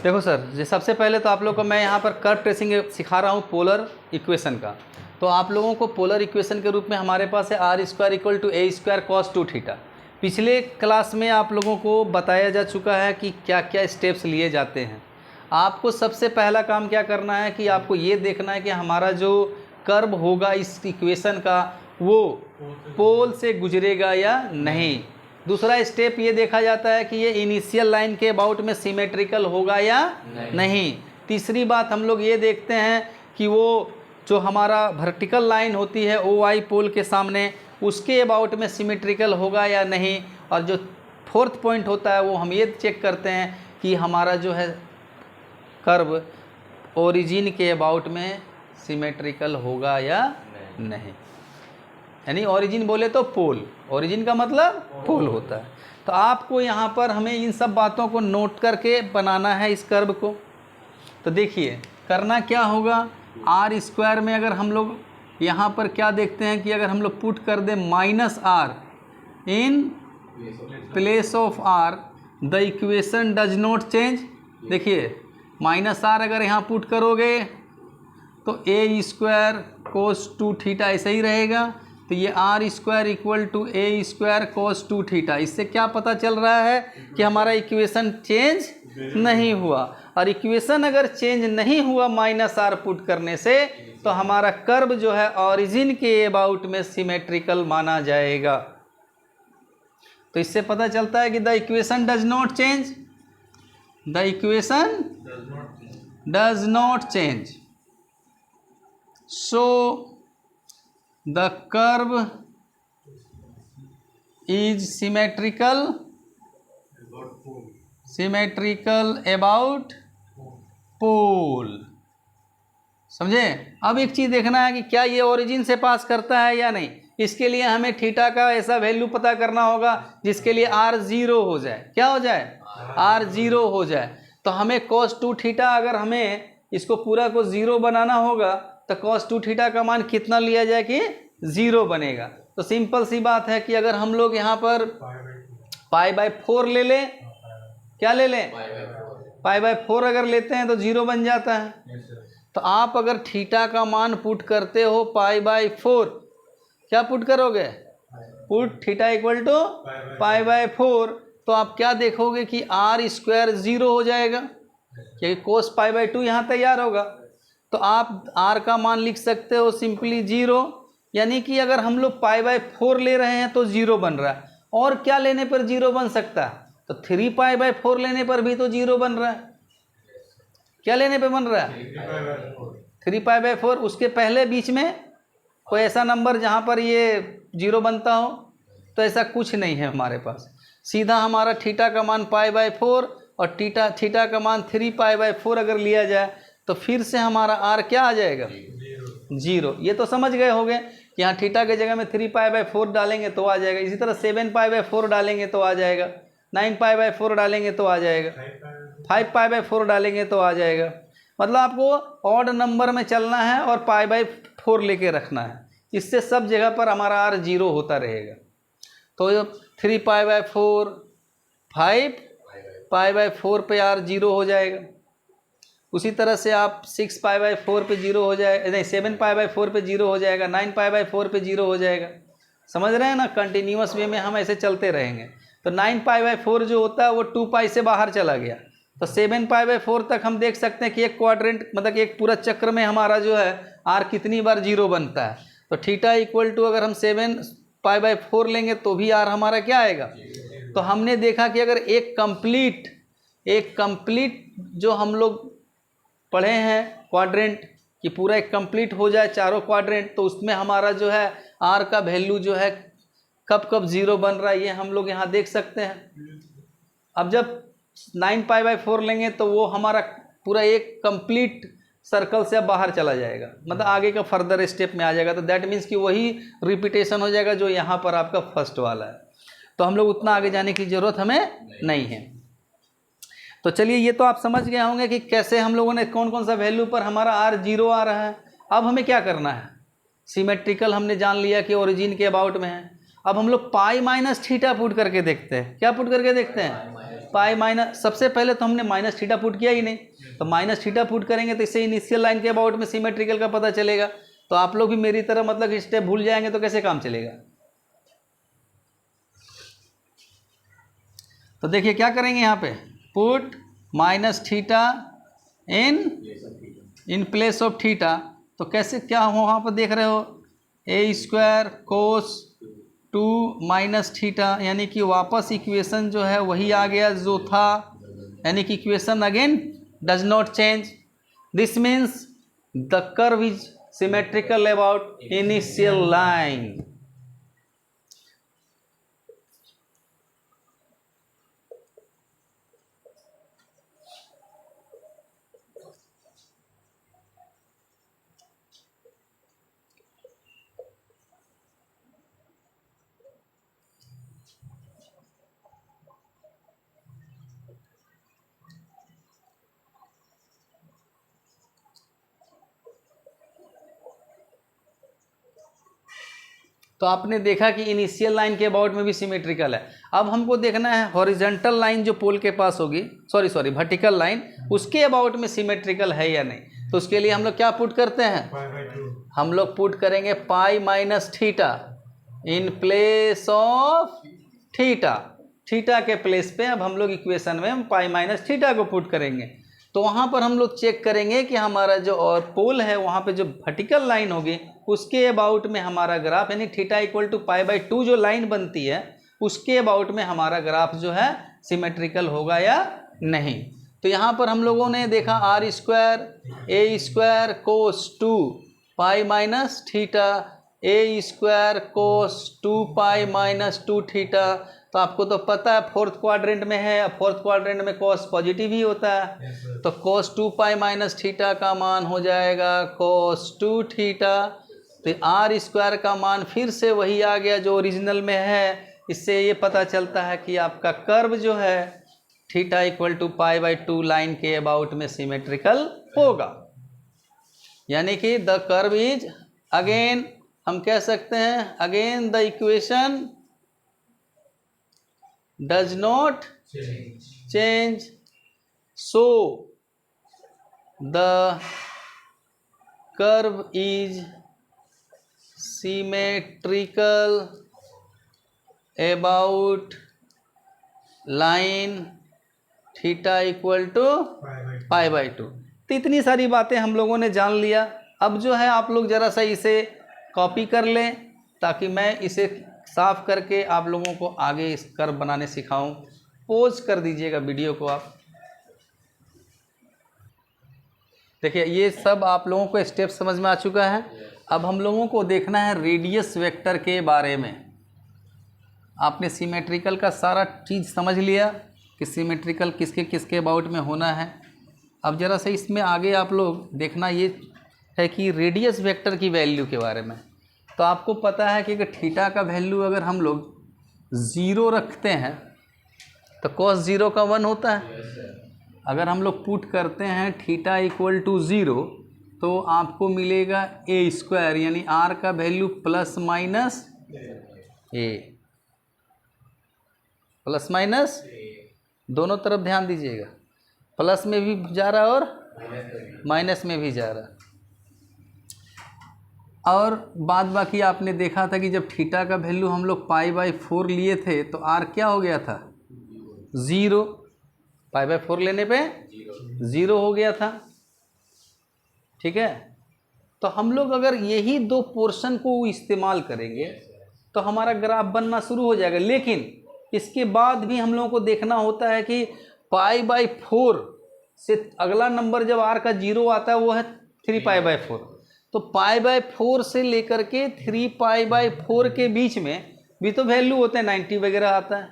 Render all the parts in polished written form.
देखो सर, ये सबसे पहले तो आप लोग को मैं यहाँ पर कर्व ट्रेसिंग सिखा रहा हूँ पोलर इक्वेशन का। तो आप लोगों को पोलर इक्वेशन के रूप में हमारे पास है R square equal to A square cos 2 theta. पिछले क्लास में आप लोगों को बताया जा चुका है कि क्या क्या स्टेप्स लिए जाते हैं। आपको सबसे पहला काम क्या करना है कि आपको ये देखना है कि हमारा जो कर्व होगा इस इक्वेशन का वो पोल से गुजरेगा या नहीं। दूसरा स्टेप ये देखा जाता है कि ये इनिशियल लाइन के अबाउट में सिमेट्रिकल होगा या नहीं। तीसरी बात हम लोग ये देखते हैं कि वो जो हमारा वर्टिकल लाइन होती है ओ वाई पोल के सामने उसके अबाउट में सिमेट्रिकल होगा या नहीं। और जो फोर्थ पॉइंट होता है वो हम ये चेक करते हैं कि हमारा जो है कर्व ओरिजिन के अबाउट में सिमेट्रिकल होगा या नहीं। यानी ओरिजिन बोले तो पोल, ओरिजिन का मतलब पोल होता है। तो आपको यहाँ पर हमें इन सब बातों को नोट करके बनाना है इस कर्व को। तो देखिए करना क्या होगा, आर स्क्वायर में अगर हम लोग यहाँ पर क्या देखते हैं कि अगर हम लोग पुट कर दें minus R in place of R the equation does not change. देखिए माइनस आर अगर यहाँ पुट करोगे तो ए स्क्वायर कोस 2 थीटा ऐसे ही रहेगा। तो ये R square equal to A square cos 2 theta. इससे क्या पता चल रहा है कि हमारा इक्वेशन चेंज नहीं हुआ। और इक्वेशन अगर चेंज नहीं हुआ माइनस आर पुट करने से तो हमारा कर्व जो है ओरिजिन के अबाउट में सिमेट्रिकल माना जाएगा। तो इससे पता चलता है कि the equation does not change, the equation does not change, so the curve is symmetrical about pole। समझे। अब एक चीज़ देखना है कि क्या ये ओरिजिन से पास करता है या नहीं। इसके लिए हमें थीटा का ऐसा वैल्यू पता करना होगा जिसके लिए r 0 हो जाए। क्या हो जाए, r 0 हो जाए। तो हमें cos 2 थीटा अगर हमें इसको पूरा को 0 बनाना होगा तो cos 2 थीटा का मान कितना लिया जाए कि 0 बनेगा। तो सिंपल सी बात है कि अगर हम लोग यहाँ पर π/4 ले लें, क्या ले लें, π/4 अगर लेते हैं तो 0 बन जाता है। तो आप अगर थीटा का मान पुट करते हो π/4, क्या पुट करोगे, पुट थीटा इक्वल टू π/4, तो आप क्या देखोगे कि आर स्क्वायर 0 हो जाएगा क्योंकि कोस π/2 यहाँ तैयार होगा। तो आप r का मान लिख सकते हो सिंपली 0। यानी कि अगर हम लोग π/4 ले रहे हैं तो 0 बन रहा है। और क्या लेने पर 0 बन सकता है, तो 3π/4 लेने पर भी तो 0 बन रहा है। क्या लेने पे बन रहा है, 3π/4। उसके पहले बीच में कोई ऐसा नंबर जहाँ पर ये 0 बनता हो, तो ऐसा कुछ नहीं है हमारे पास। सीधा हमारा थीटा का मान π/4 और थीटा का मान 3π/4 अगर लिया जाए तो फिर से हमारा r क्या आ जाएगा, 0। ये तो समझ गए होंगे कि यहाँ थीटा के जगह में 3π/4 डालेंगे तो आ जाएगा। इसी तरह 7π/4 डालेंगे तो आ जाएगा, 9π/4 डालेंगे तो आ जाएगा, 5π/4 डालेंगे तो आ जाएगा। मतलब आपको ऑड नंबर में चलना है और π/4 लेके रखना है। इससे सब जगह पर हमारा r 0 होता रहेगा। तो 3π/4, 5π/4 पे r 0 हो जाएगा। उसी तरह से आप 6π/4 पे 0 हो जाएगा, नहीं 7π/4 पे 0 हो जाएगा, 9π/4 पे 0 हो जाएगा। समझ रहे हैं ना, कंटिन्यूअस वे में हम ऐसे चलते रहेंगे। तो 9π/4 जो होता है वो 2π से बाहर चला गया। तो 7π/4 तक हम देख सकते हैं कि एक क्वाड्रेंट मतलब कि एक पूरा चक्र में हमारा जो है r कितनी बार 0 बनता है। तो थीटा इक्वल टू अगर हम 7π/4 लेंगे तो भी r हमारा क्या आएगा। तो हमने देखा कि अगर एक कंप्लीट जो हम लोग पढ़े हैं क्वाड्रेंट कि पूरा एक कंप्लीट हो जाए चारों क्वाड्रेंट, तो उसमें हमारा जो है r का वैल्यू जो है कब कब 0 बन रहा है ये हम लोग यहाँ देख सकते हैं। अब जब 9π/4 लेंगे तो वो हमारा पूरा एक कंप्लीट सर्कल से अब बाहर चला जाएगा, मतलब आगे का फर्दर स्टेप में आ जाएगा। तो दैट मीन्स कि वही रिपीटेशन हो जाएगा जो यहाँ पर आपका फर्स्ट वाला है। तो हम लोग उतना आगे जाने की ज़रूरत हमें नहीं है। तो चलिए ये तो आप समझ गए होंगे कि कैसे हम लोगों ने कौन कौन सा वैल्यू पर हमारा r 0 आ रहा है। अब हमें क्या करना है, सिमेट्रिकल हमने जान लिया कि ओरिजिन के अबाउट में है। अब हम लोग पाई माइनस थीटा पुट करके देखते हैं। क्या पुट करके देखते हैं, पाई माइनस, सबसे पहले तो हमने माइनस थीटा पुट किया ही नहीं, तो माइनस थीटा पुट करेंगे तो इससे इनिशियल लाइन के अबाउट में सिमेट्रिकल का पता चलेगा। तो आप लोग भी मेरी तरह मतलब स्टेप भूल जाएंगे तो कैसे काम चलेगा। तो देखिए क्या करेंगे यहाँ पे, put minus theta in place of theta. तो कैसे क्या हो वहाँ पर देख रहे हो, ए स्क्वायर कोस 2 माइनस थीटा, यानी कि वापस इक्वेशन जो है वही आ गया जो था, यानी कि equation again does not change. This means the curve is symmetrical about initial line. तो आपने देखा कि इनिशियल लाइन के अबाउट में भी सिमेट्रिकल है। अब हमको देखना है हॉरिजॉन्टल लाइन जो पोल के पास होगी, सॉरी वर्टिकल लाइन, उसके अबाउट में सिमेट्रिकल है या नहीं। तो उसके लिए हम लोग क्या पुट करते हैं, हम लोग पुट करेंगे पाई minus theta in place of theta. Theta के प्लेस पे अब हम लोग इक्वेशन में पाई माइनस थीटा को पुट करेंगे। तो वहाँ पर हम लोग चेक करेंगे कि हमारा जो और पोल है वहाँ पे जो वर्टिकल लाइन होगी उसके अबाउट में हमारा ग्राफ, यानी थीटा इक्वल टू पाई/2 जो लाइन बनती है उसके अबाउट में हमारा ग्राफ जो है सिमेट्रिकल होगा या नहीं। तो यहाँ पर हम लोगों ने देखा R square A square cos 2 pi minus theta, A square cos 2 pi minus 2 theta. तो आपको तो पता है फोर्थ क्वाड्रेंट में है, फोर्थ क्वाड्रेंट में कॉस पॉजिटिव ही होता है। तो कॉस 2 पाई माइनस थीटा का मान हो जाएगा कॉस 2 थीटा। तो आर स्क्वायर का मान फिर से वही आ गया जो ओरिजिनल में है। इससे ये पता चलता है कि आपका कर्व जो है थीटा इक्वल टू पाई/2 लाइन के अबाउट में सिमेट्रिकल होगा, यानी कि द कर्व इज अगेन, हम कह सकते हैं again the equation does not change, so the curve is symmetrical about line theta equal to pi. तो इतनी सारी बातें हम लोगों ने जान लिया। अब जो है आप लोग ज़रा सा इसे कॉपी कर लें ताकि मैं इसे साफ करके आप लोगों को आगे इस कर्व बनाने सिखाऊं। पोज कर दीजिएगा वीडियो को आप। देखिए ये सब आप लोगों को स्टेप समझ में आ चुका है। अब हम लोगों को देखना है रेडियस वेक्टर के बारे में। आपने सिमेट्रिकल का सारा चीज़ समझ लिया कि सिमेट्रिकल किसके किसके अबाउट में होना है। अब ज़रा सा इसमें आगे आप लोग देखना ये है कि रेडियस वेक्टर की वैल्यू के बारे में। तो आपको पता है कि थीटा का वैल्यू अगर हम लोग 0 रखते हैं तो कॉस 0 का 1 होता है। अगर हम लोग पुट करते हैं थीटा इक्वल टू 0 तो आपको मिलेगा ए स्क्वायर, यानी आर का वैल्यू प्लस माइनस ए, प्लस माइनस दोनों तरफ ध्यान दीजिएगा, प्लस में भी जा रहा और माइनस में भी जा रहा। और बाद बाकी आपने देखा था कि जब थीटा का वैल्यू हम लोग पाई/4 लिए थे तो आर क्या हो गया था 0, पाई/4 लेने पे 0 हो गया था। ठीक है, तो हम लोग अगर यही 2 पोर्शन को इस्तेमाल करेंगे तो हमारा ग्राफ बनना शुरू हो जाएगा। लेकिन इसके बाद भी हम लोगों को देखना होता है कि पाई/4 से अगला नंबर जब आर का 0 आता है वो है 3 पाई/4। तो पाई/4 से लेकर के 3 पाई/4 के बीच में भी तो वैल्यू होते हैं 90 वगैरह आता है।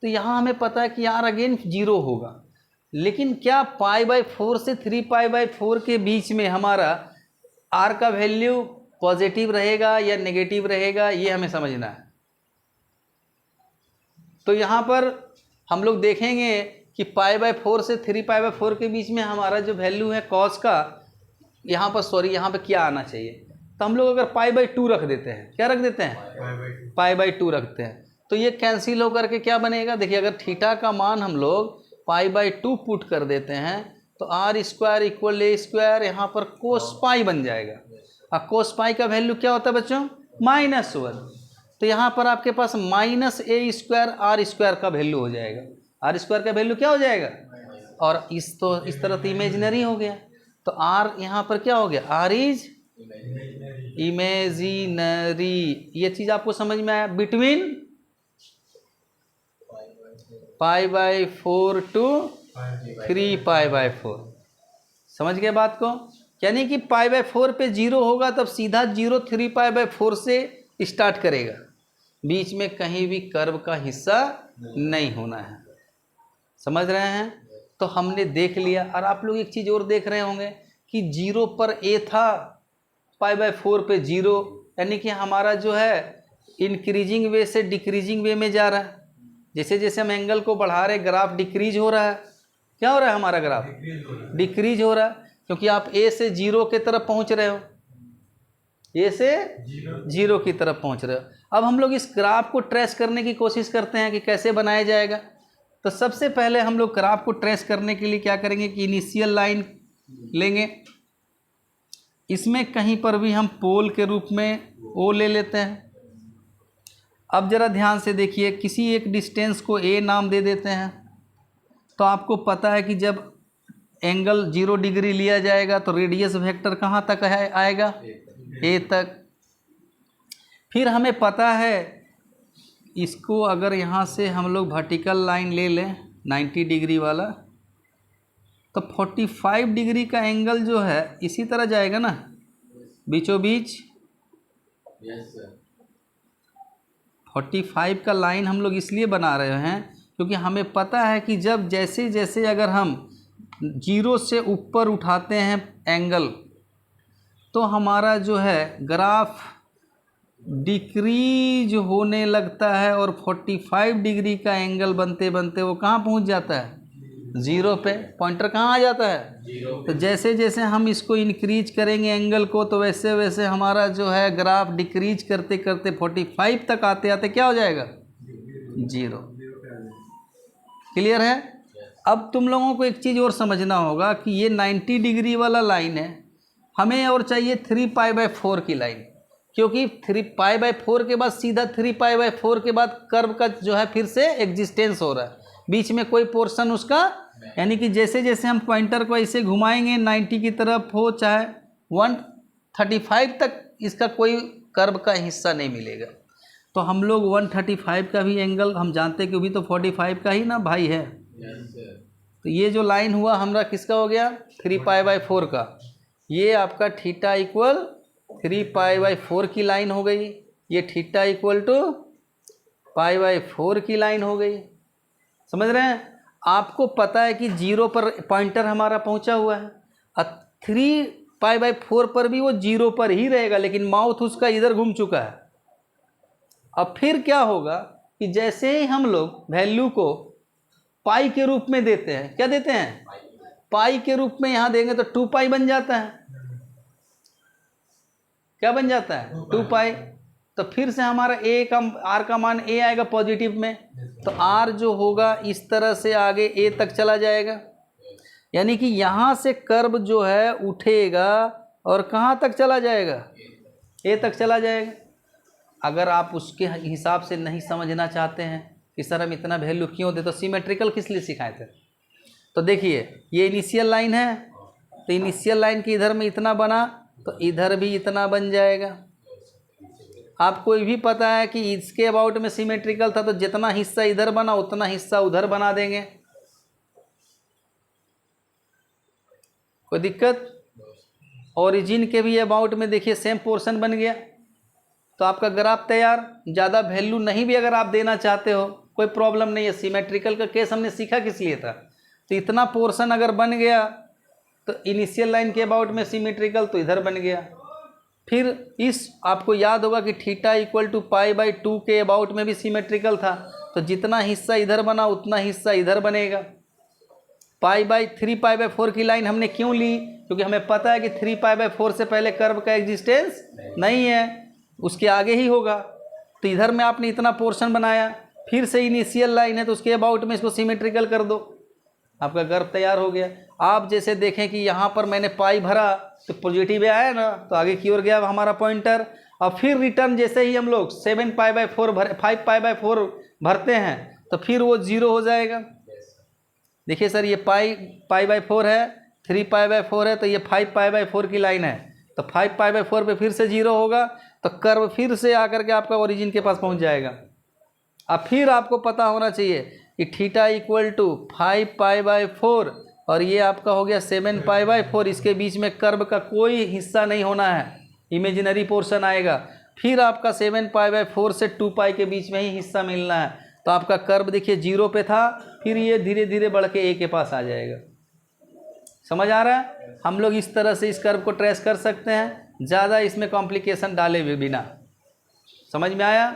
तो यहाँ हमें पता है कि यार अगेन 0 होगा। लेकिन क्या पाई/4 से 3 पाई/4 के बीच में हमारा आर का वैल्यू पॉजिटिव रहेगा या नेगेटिव रहेगा, ये हमें समझना है। तो यहाँ पर हम लोग देखेंगे कि पाई/4 से 3 पाई/4 के बीच में हमारा जो वैल्यू है कॉस का, यहाँ पर यहाँ पे क्या आना चाहिए। तो हम लोग अगर पाई/2 रख देते हैं, क्या रख देते हैं पाई/2 रखते हैं, तो ये कैंसिल होकर के क्या बनेगा, देखिए अगर थीटा का मान हम लोग π/2 पुट कर देते हैं तो r स्क्वायर इक्वल ए स्क्वायर यहाँ पर कोस पाई बन जाएगा। और कोस पाई का वैल्यू क्या होता है बच्चों, -1। तो यहाँ पर आपके पास -a स्क्वायर आर स्क्वायर का वैल्यू हो जाएगा। आर स्क्वायर का वैल्यू क्या हो जाएगा, और इस तरह तो इमेजिनरी हो गया, तो r यहाँ पर क्या हो गया, r इज इमेजिनरी। ये चीज़ आपको समझ में आया, बिटवीन π/4 to 3π/4। समझ गए बात को, यानी कि π/4 पे 0 होगा तब सीधा 0 3π/4 से स्टार्ट करेगा, बीच में कहीं भी कर्व का हिस्सा नहीं होना है। समझ रहे हैं, तो हमने देख लिया। और आप लोग एक चीज़ और देख रहे होंगे कि 0 पर a था, π/4 पे 0, यानी कि हमारा जो है इंक्रीजिंग वे से डिक्रीजिंग वे में जा रहा है। जैसे जैसे हम एंगल को बढ़ा रहे ग्राफ डिक्रीज हो रहा है। क्या हो रहा है, हमारा ग्राफ डिक्रीज हो रहा है, क्योंकि आप a से 0 की तरफ पहुंच रहे हो, a से 0 की तरफ पहुंच रहे हो। अब हम लोग इस ग्राफ को ट्रेस करने की कोशिश करते हैं कि कैसे बनाया जाएगा। तो सबसे पहले हम लोग ग्राफ को ट्रेस करने के लिए क्या करेंगे कि इनिशियल लाइन लेंगे, इसमें कहीं पर भी हम पोल के रूप में o ले लेते हैं। अब ज़रा ध्यान से देखिए, किसी एक डिस्टेंस को a नाम दे देते हैं। तो आपको पता है कि जब एंगल 0 डिग्री लिया जाएगा तो रेडियस वेक्टर कहाँ तक आएगा, a तक। फिर हमें पता है इसको अगर यहाँ से हम लोग वर्टिकल लाइन ले लें 90 डिग्री वाला, तो 45 डिग्री का एंगल जो है इसी तरह जाएगा ना, बीचों बीच। 45 का लाइन हम लोग इसलिए बना रहे हैं क्योंकि हमें पता है कि जब जैसे जैसे अगर हम 0 से ऊपर उठाते हैं एंगल, तो हमारा जो है ग्राफ डिक्रीज होने लगता है और 45 डिग्री का एंगल बनते बनते वो कहाँ पहुँच जाता है, 0 पे। पॉइंटर कहाँ आ जाता है, तो जैसे जैसे हम इसको इंक्रीज करेंगे एंगल को, तो वैसे वैसे हमारा जो है ग्राफ डिक्रीज करते करते 45 तक आते आते क्या हो जाएगा, 0। क्लियर है। अब तुम लोगों को एक चीज़ और समझना होगा कि ये 90 डिग्री वाला लाइन है, हमें और चाहिए 3π/4 की लाइन, क्योंकि 3π/4 के बाद सीधा 3π/4 के बाद कर्व का जो है फिर से एग्जिस्टेंस हो रहा है, बीच में कोई पोर्शन उसका, यानी कि जैसे जैसे हम पॉइंटर को ऐसे घुमाएंगे 90 की तरफ हो चाहे 135 तक, इसका कोई कर्व का हिस्सा नहीं मिलेगा। तो हम लोग 135 का भी एंगल हम जानते हैं कि भी तो 45 का ही ना भाई है। तो ये जो लाइन हुआ हमारा किसका हो गया, 3π/4 का। ये आपका थीटा इक्वल 3π/4 की लाइन हो गई, ये थीटा इक्वल टू π/4 की लाइन हो गई। समझ रहे हैं। आपको पता है कि 0 पर पॉइंटर हमारा पहुंचा हुआ है, और 3π/4 पर भी वो 0 पर ही रहेगा, लेकिन माउथ उसका इधर घूम चुका है। अब फिर क्या होगा कि जैसे ही हम लोग वैल्यू को पाई के रूप में देते हैं, क्या देते हैं, पाई के रूप में यहाँ देंगे तो 2π बन जाता है। क्या बन जाता है, 2π। तो फिर से हमारा आर का मान a आएगा पॉजिटिव में, तो r जो होगा इस तरह से आगे a तक चला जाएगा, यानी कि यहाँ से कर्व जो है उठेगा और कहाँ तक चला जाएगा, a तक चला जाएगा। अगर आप उसके हिसाब से नहीं समझना चाहते हैं कि सर हम इतना वैल्यू क्यों दे, तो सिमेट्रिकल किस लिए सिखाए थे। तो देखिए ये इनिशियल लाइन है, तो इनिशियल लाइन के इधर में इतना बना तो इधर भी इतना बन जाएगा। आपको ये भी पता है कि इसके अबाउट में सिमेट्रिकल था, तो जितना हिस्सा इधर बना उतना हिस्सा उधर बना देंगे, कोई दिक्कत। ओरिजिन के भी अबाउट में देखिए सेम पोर्शन बन गया, तो आपका ग्राफ तैयार। ज़्यादा वैल्यू नहीं भी अगर आप देना चाहते हो कोई प्रॉब्लम नहीं है। सिमेट्रिकल का केस हमने सीखा किस लिए था, तो इतना पोर्शन अगर बन गया तो इनिशियल लाइन के अबाउट में सिमेट्रिकल तो इधर बन गया। फिर इस आपको याद होगा कि थीटा इक्वल टू π/2 के अबाउट में भी सिमेट्रिकल था, तो जितना हिस्सा इधर बना उतना हिस्सा इधर बनेगा। 3π/4 की लाइन हमने क्यों ली, क्योंकि हमें पता है कि 3π/4 से पहले कर्व का एग्जिस्टेंस नहीं है, उसके आगे ही होगा। तो इधर में आपने इतना पोर्शन बनाया, फिर से इनिशियल लाइन है तो उसके अबाउट में इसको सिमेट्रिकल कर दो, आपका कर्व तैयार हो गया। आप जैसे देखें कि यहाँ पर मैंने पाई भरा तो पॉजिटिव आया ना, तो आगे की ओर गया हमारा पॉइंटर। और फिर रिटर्न जैसे ही हम लोग 7π/4 भर 5π/4 भरते हैं तो फिर वो 0 हो जाएगा। देखिए सर ये π/4 है, 3π/4 है, तो ये 5π/4 की लाइन है, तो 5π/4 पे फिर से 0 होगा, तो कर्व फिर से आकर के आपका ओरिजिन के पास पहुंच जाएगा। अब फिर आपको पता होना चाहिए कि थीटा इक्वल टू 5π/4 और ये आपका हो गया 7π/4, इसके बीच में कर्व का कोई हिस्सा नहीं होना है, इमेजिनरी पोर्शन आएगा। फिर आपका 7π/4 से 2π के बीच में ही हिस्सा मिलना है, तो आपका कर्व देखिए 0 पे था, फिर ये धीरे धीरे बढ़ के a के पास आ जाएगा। समझ आ रहा है? हम लोग इस तरह से इस कर्व को ट्रेस कर सकते हैं, ज़्यादा इसमें कॉम्प्लिकेशन डाले हुए बिना। समझ में आया?